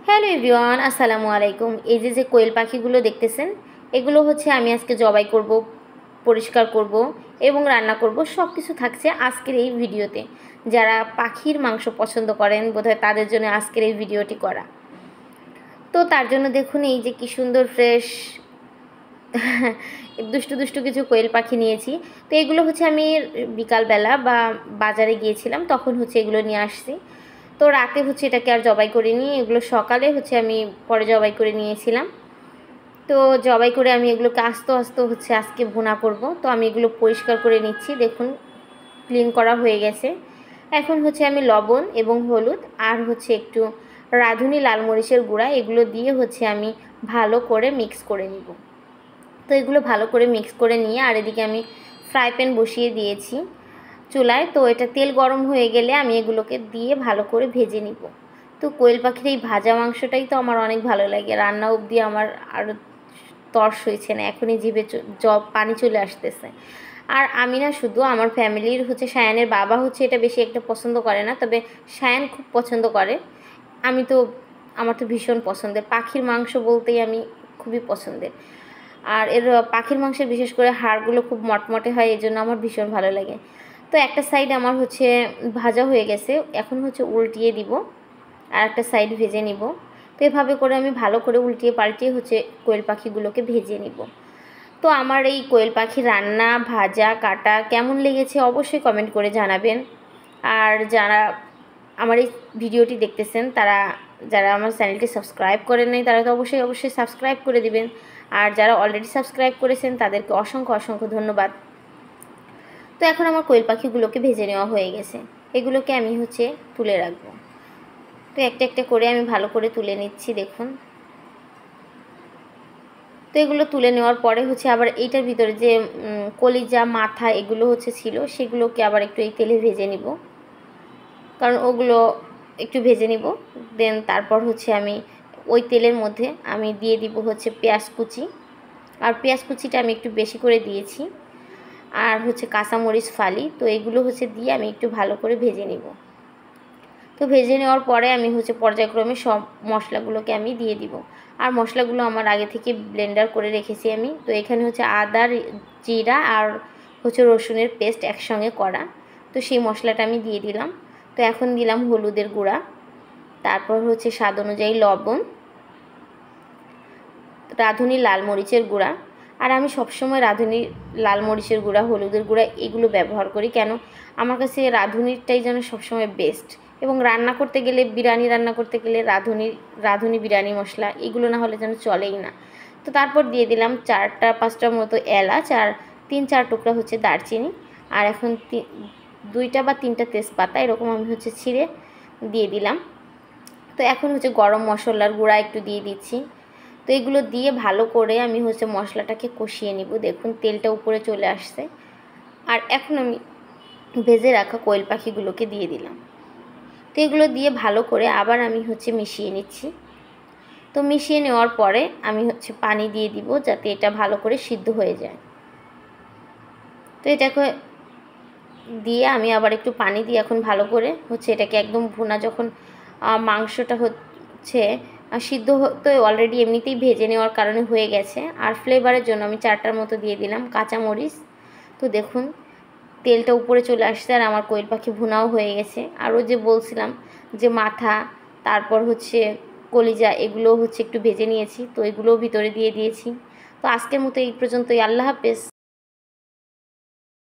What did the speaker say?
Hello everyone, আসসালামু আলাইকুম। এই যে কোয়েল পাখিগুলো দেখতেছেন, এগুলো হচ্ছে আমি আজকে জবাই করব, পরিষ্কার করব এবং রান্না করব। সব কিছু থাকছে আজকের এই ভিডিওতে। যারা পাখির মাংস পছন্দ করেন বোধহয় তাদের জন্য আজকের এই ভিডিওটি করা। তো তার জন্য দেখুন এই যে কি সুন্দর ফ্রেশ দুষ্টু দুষ্টু কিছু কোয়েল পাখি নিয়েছি। তো এগুলো হচ্ছে আমি বিকালবেলা বা বাজারে গিয়েছিলাম, তখন হচ্ছে এগুলো নিয়ে আসছি। তো রাতে হচ্ছে এটাকে আর জবাই করিনি, এগুলো সকালে হচ্ছে আমি পরে জবাই করে নিয়েছিলাম। তো জবাই করে আমি এগুলোকে আস্তে আস্তে হচ্ছে আজকে ভুনা করব। তো আমি এগুলো পরিষ্কার করে নিচ্ছি, দেখুন ক্লিন করা হয়ে গেছে। এখন হচ্ছে আমি লবণ এবং হলুদ আর হচ্ছে একটু রাঁধুনি লাল মরিচের গুঁড়া এগুলো দিয়ে হচ্ছে আমি ভালো করে মিক্স করে নিব। তো এগুলো ভালো করে মিক্স করে নিয়ে আর এদিকে আমি ফ্রাই প্যান বসিয়ে দিয়েছি চুলায়। তো এটা তেল গরম হয়ে গেলে আমি এগুলোকে দিয়ে ভালো করে ভেজে নিব। তো কোয়েল পাখির এই ভাজা মাংসটাই তো আমার অনেক ভালো লাগে, রান্না অবধি আমার আরও তর্স হয়েছে না, এখনই জিভে পানি চলে আসতেছে। আর আমি না, শুধু আমার ফ্যামিলির হচ্ছে সায়ানের বাবা হচ্ছে এটা বেশি একটা পছন্দ করে না, তবে সায়ান খুব পছন্দ করে। আমার তো ভীষণ পছন্দের, পাখির মাংস বলতেই আমি খুবই পছন্দের। আর এর পাখির মাংসের বিশেষ করে হাড়গুলো খুব মটমটে হয়, এই জন্য আমার ভীষণ ভালো লাগে। তো একটা সাইড আমার হচ্ছে ভাজা হয়ে গেছে, এখন হচ্ছে উল্টিয়ে দিব আর একটা সাইড ভেজে নিব। তো এভাবে করে আমি ভালো করে উল্টিয়ে পাল্টিয়ে হচ্ছে কোয়েল পাখিগুলোকে ভেজে নিব। তো আমার এই কোয়েল পাখি রান্না, ভাজা, কাটা কেমন লেগেছে অবশ্যই কমেন্ট করে জানাবেন। আর যারা আমার এই ভিডিওটি দেখতেছেন, যারা আমার চ্যানেলটি সাবস্ক্রাইব করেন নাই তারা তো অবশ্যই সাবস্ক্রাইব করে দিবেন। আর যারা অলরেডি সাবস্ক্রাইব করেছেন তাদেরকে অসংখ্য অসংখ্য ধন্যবাদ। তো এখন আমার কোয়েল পাখিগুলোকে ভেজে নেওয়া হয়ে গেছে, এগুলোকে আমি হচ্ছে তুলে রাখবো। তো একটা একটা করে আমি ভালো করে তুলে নিচ্ছি, দেখুন। তো এগুলো তুলে নেওয়ার পরে হচ্ছে আবার এইটার ভিতরে যে কলিজা, মাথা এগুলো হচ্ছে ছিল, সেগুলোকে আবার একটু এই তেলে ভেজে নিব, কারণ ওগুলো একটু ভেজে নিব। দেন তারপর হচ্ছে আমি ওই তেলের মধ্যে আমি দিয়ে দিব হচ্ছে পেঁয়াজ কুচি, আর পেঁয়াজ কুচিটা আমি একটু বেশি করে দিয়েছি, আর হচ্ছে কাঁচামরিচ ফালি। তো এগুলো হচ্ছে দিয়ে আমি একটু ভালো করে ভেজে নিব। তো ভেজে নেওয়ার পরে আমি হচ্ছে পর্যায়ক্রমে সব মশলাগুলোকে আমি দিয়ে দিব। আর মশলাগুলো আমার আগে থেকে ব্লেন্ডার করে রেখেছি আমি। তো এখানে হচ্ছে আদা, জিরা আর হচ্ছে রসুনের পেস্ট একসঙ্গে করা। তো সেই মশলাটা আমি দিয়ে দিলাম। তো এখন দিলাম হলুদের গুঁড়া, তারপর হচ্ছে স্বাদ অনুযায়ী লবণ, রাঁধুনি লাল মরিচের গুঁড়া। আর আমি সবসময় রাঁধুনি লাল মরিচের গুঁড়া, হলুদের গুঁড়া এগুলো ব্যবহার করি, কেন আমার কাছে রাঁধুনিটাই যেন সবসময় বেস্ট। এবং রান্না করতে গেলে, বিরিয়ানি রান্না করতে গেলে রাঁধুনি বিরিয়ানি মশলা এগুলো না হলে যেন চলেই না। তো তারপর দিয়ে দিলাম 4-5টার মতো এলাচ আর 3-4 টুকরা হচ্ছে দারচিনি, আর এখন 2টা বা 3টা তেজপাতা এরকম আমি হচ্ছে ছিঁড়ে দিয়ে দিলাম। তো এখন হচ্ছে গরম মশলার গুঁড়া একটু দিয়ে দিচ্ছি। তো এগুলো দিয়ে ভালো করে আমি হচ্ছে মশলাটাকে কষিয়ে নিব। দেখুন তেলটা উপরে চলে আসছে। আর এখন আমি ভেজে রাখা কোয়েল পাখিগুলোকে দিয়ে দিলাম। তো এগুলো দিয়ে ভালো করে আবার আমি হচ্ছে মিশিয়ে নিচ্ছি। তো মিশিয়ে নেওয়ার পরে আমি হচ্ছে পানি দিয়ে দিব, যাতে এটা ভালো করে সিদ্ধ হয়ে যায়। তো এটাকে দিয়ে আমি আবার একটু পানি দিয়ে এখন ভালো করে হচ্ছে এটাকে একদম ভুনা, যখন মাংসটা হচ্ছে সিদ্ধ তো অলরেডি এমনিতেই ভেজে নেওয়ার কারণে হয়ে গেছে। আর ফ্লেভারের জন্য আমি 4টার মতো দিয়ে দিলাম কাঁচামরিচ। তো দেখুন তেলটা উপরে চলে আসছে আর আমার কোয়েল পাখি ভুনাও হয়ে গেছে। আরও যে বলছিলাম যে মাথা, তারপর হচ্ছে কলিজা এগুলো হচ্ছে একটু ভেজে নিয়েছি, তো এগুলোও ভিতরে দিয়ে দিয়েছি। তো আজকের মতো এই পর্যন্তই, আল্লাহ হাফেজ।